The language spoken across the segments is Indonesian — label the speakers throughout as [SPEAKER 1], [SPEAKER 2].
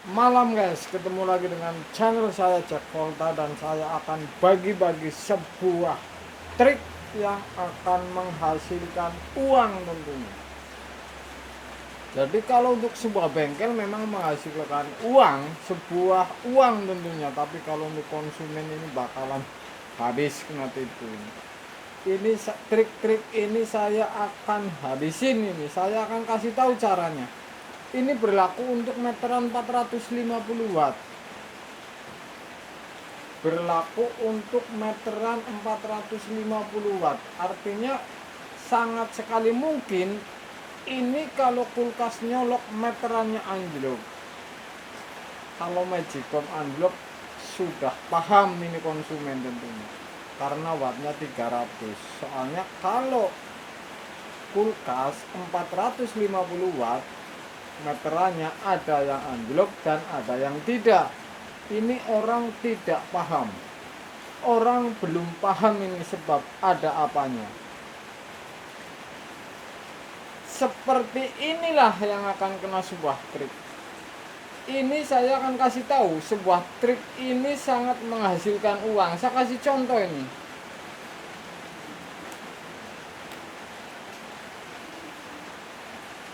[SPEAKER 1] Malam guys, ketemu lagi dengan channel saya Jack Volta dan saya akan bagi-bagi sebuah trik yang akan menghasilkan uang tentunya. Jadi kalau untuk sebuah bengkel memang menghasilkan uang, sebuah uang tentunya, tapi kalau untuk konsumen ini bakalan habis kena tipu. Ini trik-trik ini saya akan habisin, ini saya akan kasih tahu caranya. Ini berlaku untuk meteran 450 watt. Berlaku untuk meteran 450 watt. Artinya sangat sekali mungkin ini kalau kulkas nyolok meterannya anjlok. Kalau Magicom anjlok sudah paham ini konsumen tentunya. Karena wattnya 300. Soalnya kalau kulkas 450 watt meterannya ada yang anjlok dan ada yang tidak. Ini orang tidak paham. Orang belum paham ini sebab ada apanya. Seperti inilah yang akan kena sebuah trik. Ini saya akan kasih tahu sebuah trik ini sangat menghasilkan uang. Saya kasih contoh ini.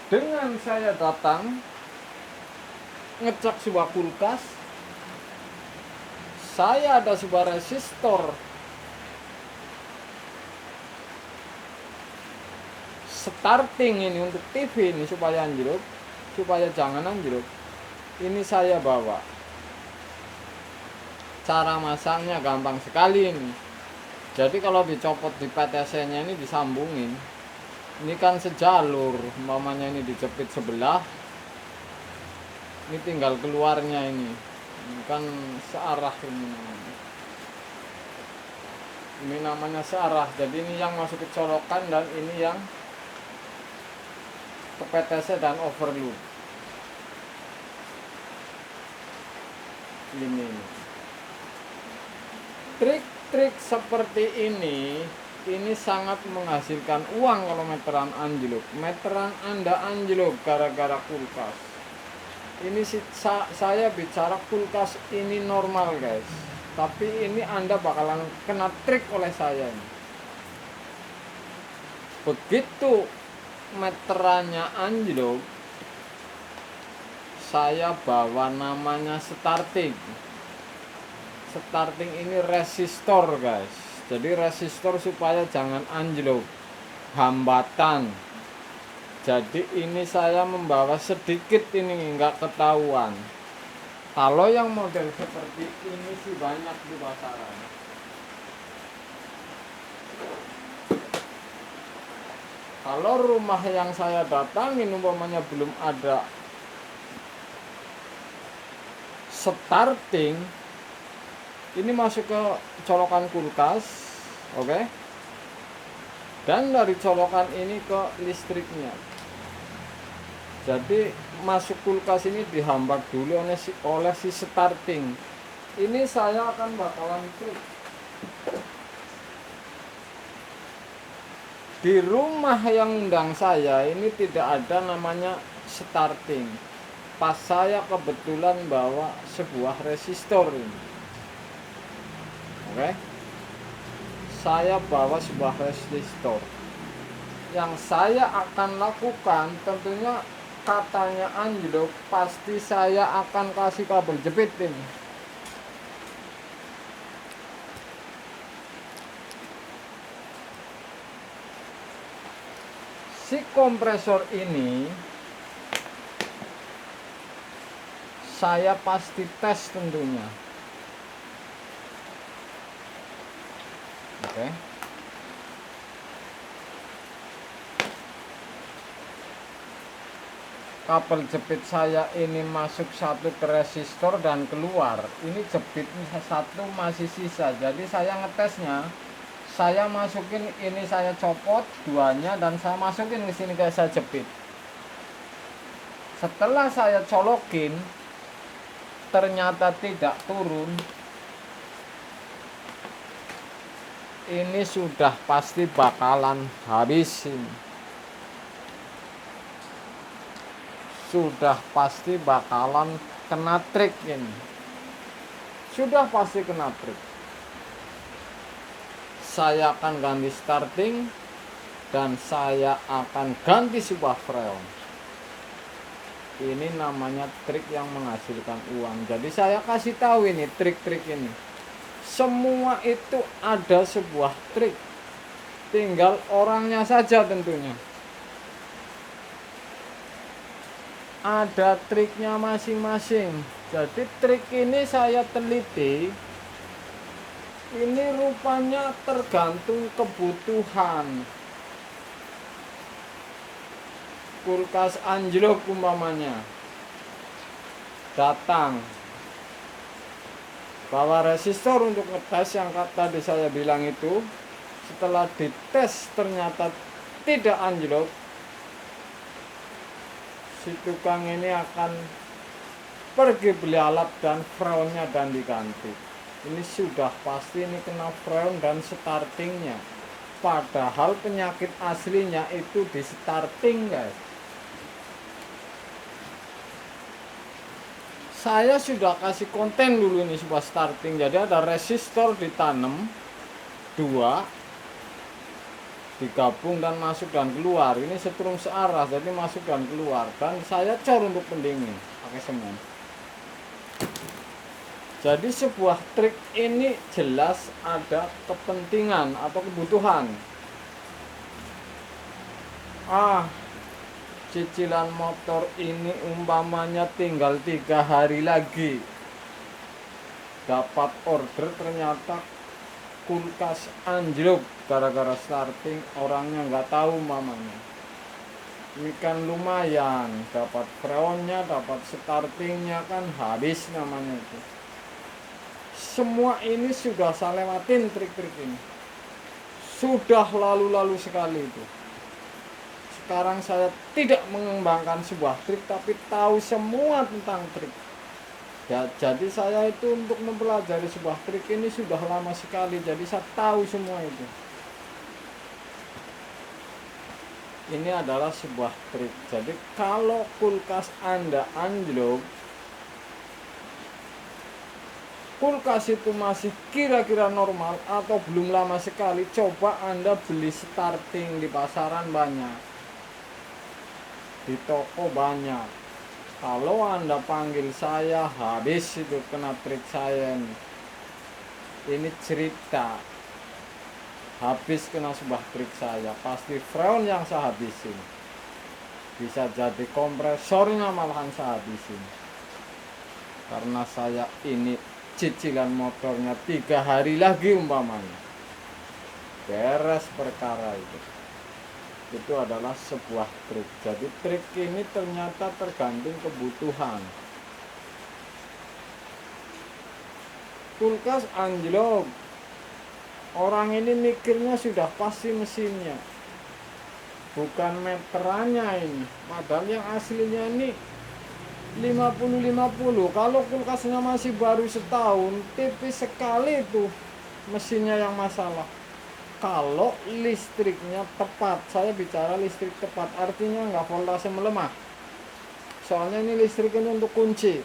[SPEAKER 1] Dengan saya datang ngecek sebuah kulkas, saya ada sebuah resistor starting ini untuk TV ini supaya anjlok, supaya jangan anjlok. Ini saya bawa. Cara masangnya gampang sekali ini. Jadi kalau dicopot di PTC-nya ini disambungin. Ini kan sejalur, umpamanya ini dijepit sebelah, ini tinggal keluarnya ini kan searah ini namanya searah. Jadi ini yang masuk ke colokan dan ini yang ke PTC dan overload ini. Trik-trik seperti ini sangat menghasilkan uang kalau meteran anjlok. Meteran Anda anjlok gara-gara kulkas. Ini saya bicara kulkas ini normal guys. Tapi ini Anda bakalan kena trik oleh saya ini. Begitu meterannya anjlok, saya bawa namanya starting. Starting ini resistor guys. Jadi resistor supaya jangan anjlok, hambatan. Jadi ini saya membawa sedikit ini nggak ketahuan. Kalau yang model seperti ini sih banyak di pasaran. Kalau rumah yang saya datangin umpamanya belum ada starting, ini masuk ke colokan kulkas, oke? Dan dari colokan ini ke listriknya. Jadi masuk kulkas ini dihambat dulu oleh si starting. Ini saya akan bakalan trik. Di rumah yang undang saya ini tidak ada namanya starting. Pas saya kebetulan bawa sebuah resistor ini. Oke. Saya bawa sebuah resistor. Yang saya akan lakukan tentunya katanya anjlok, pasti saya akan kasih kabel jepit ini. Si kompresor ini saya pasti tes tentunya. Oke. Kabel jepit saya ini masuk satu ke resistor dan keluar. Ini jepitnya satu masih sisa. Jadi saya ngetesnya, saya masukin ini, saya copot duanya dan saya masukin ke sini kayak saya jepit. Setelah saya colokin, ternyata tidak turun. Ini sudah pasti bakalan habis ini. Sudah pasti bakalan kena trik ini. Sudah pasti kena trik. Saya akan ganti starting dan saya akan ganti sebuah freon. Ini namanya trik yang menghasilkan uang. Jadi saya kasih tahu ini trik-trik ini. Semua itu ada sebuah trik. Tinggal orangnya saja tentunya. Ada triknya masing-masing. Jadi trik ini saya teliti. Ini rupanya tergantung kebutuhan. Kulkas anjlok umpamanya datang bawa resistor untuk ngetes yang tadi saya bilang itu. Setelah dites ternyata tidak anjlok, si tukang ini akan pergi beli alat dan freonnya dan diganti. Ini sudah pasti ini kena freon dan startingnya. Padahal penyakit aslinya itu di starting, guys. Saya sudah kasih konten dulu ini sebuah starting. Jadi ada resistor ditanam 2, digabung dan masuk dan keluar. Ini setrum searah, jadi masuk dan keluar. Dan saya cor untuk pendingin pakai semen. Jadi sebuah trik ini jelas ada kepentingan atau kebutuhan. Cicilan motor ini umpamanya tinggal 3 hari lagi. Dapat order, ternyata kulkas anjlok gara-gara starting, orangnya nggak tahu umpamanya. Ini kan lumayan, dapat freonnya, dapat startingnya, kan habis namanya itu. Semua ini sudah saya lewatin trik-trik ini. Sudah lalu-lalu sekali itu. Sekarang saya tidak mengembangkan sebuah trik, tapi tahu semua tentang trik. Ya, jadi saya itu untuk mempelajari sebuah trik ini sudah lama sekali. Jadi saya tahu semua itu. Ini adalah sebuah trik. Jadi kalau kulkas Anda anjlok, kulkas itu masih kira-kira normal atau belum lama sekali, coba Anda beli starting di pasaran banyak, di toko banyak. Kalau Anda panggil saya, habis itu kena trik saya ini. Ini cerita. Habis kena sebuah trik saya, pasti freon yang saya habisin. Bisa jadi kompresornya malahan saya habisin. Karena saya ini cicilan motornya 3 hari lagi umpamanya. Beres perkara itu adalah sebuah trik. Jadi trik ini ternyata tergantung kebutuhan. Kulkas anjlok, orang ini mikirnya sudah pasti mesinnya, bukan meterannya ini. Padahal yang aslinya ini 50-50. Kalau kulkasnya masih baru setahun, tipis sekali itu mesinnya yang masalah. Kalau listriknya tepat, saya bicara listrik tepat, artinya nggak voltase melemah. Soalnya ini listrik ini untuk kunci.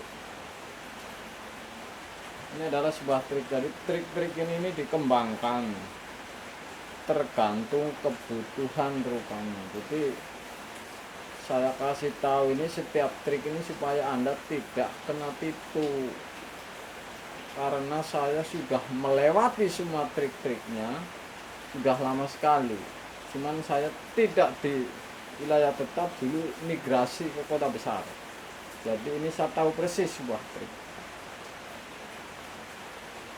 [SPEAKER 1] Ini adalah sebuah trik. Jadi trik-trik ini dikembangkan tergantung kebutuhan rupanya. Jadi saya kasih tahu ini setiap trik ini supaya Anda tidak kena tipu. Karena saya sudah melewati semua trik-triknya, sudah lama sekali. Cuman saya tidak di wilayah tetap, dulu migrasi ke kota besar. Jadi ini saya tahu persis sebuah trik.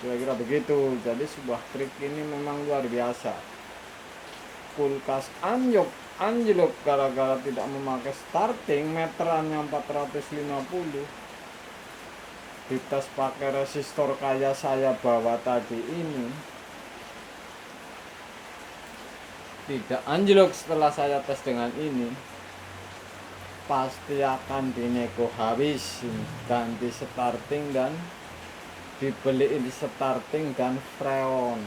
[SPEAKER 1] Kira-kira begitu. Jadi sebuah trik ini memang luar biasa. Kulkas anjlok gara-gara tidak memakai starting, meterannya 450. Dites pakai resistor kayak saya bawa tadi ini, tidak anjlok. Setelah saya tes dengan ini, pasti akan dinego habis, ganti starting dan dibeliin starting dan freon.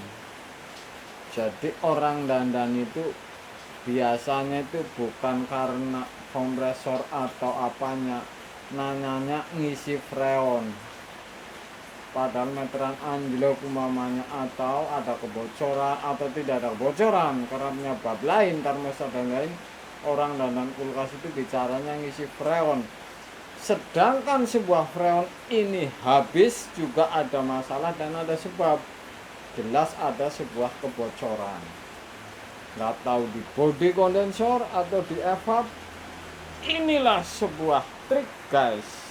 [SPEAKER 1] Jadi orang dandan itu biasanya itu bukan karena kompresor atau apanya, nanyanya ngisi freon, padahal meteran anjlok umpamanya, atau ada kebocoran atau tidak ada kebocoran karena penyebab lain, termostat dan lain, orang dan kulkas itu bicaranya ngisi freon. Sedangkan sebuah freon ini habis juga ada masalah dan ada sebab. Jelas ada sebuah kebocoran, nggak tahu di body kondensor atau di evap. Inilah sebuah trik guys.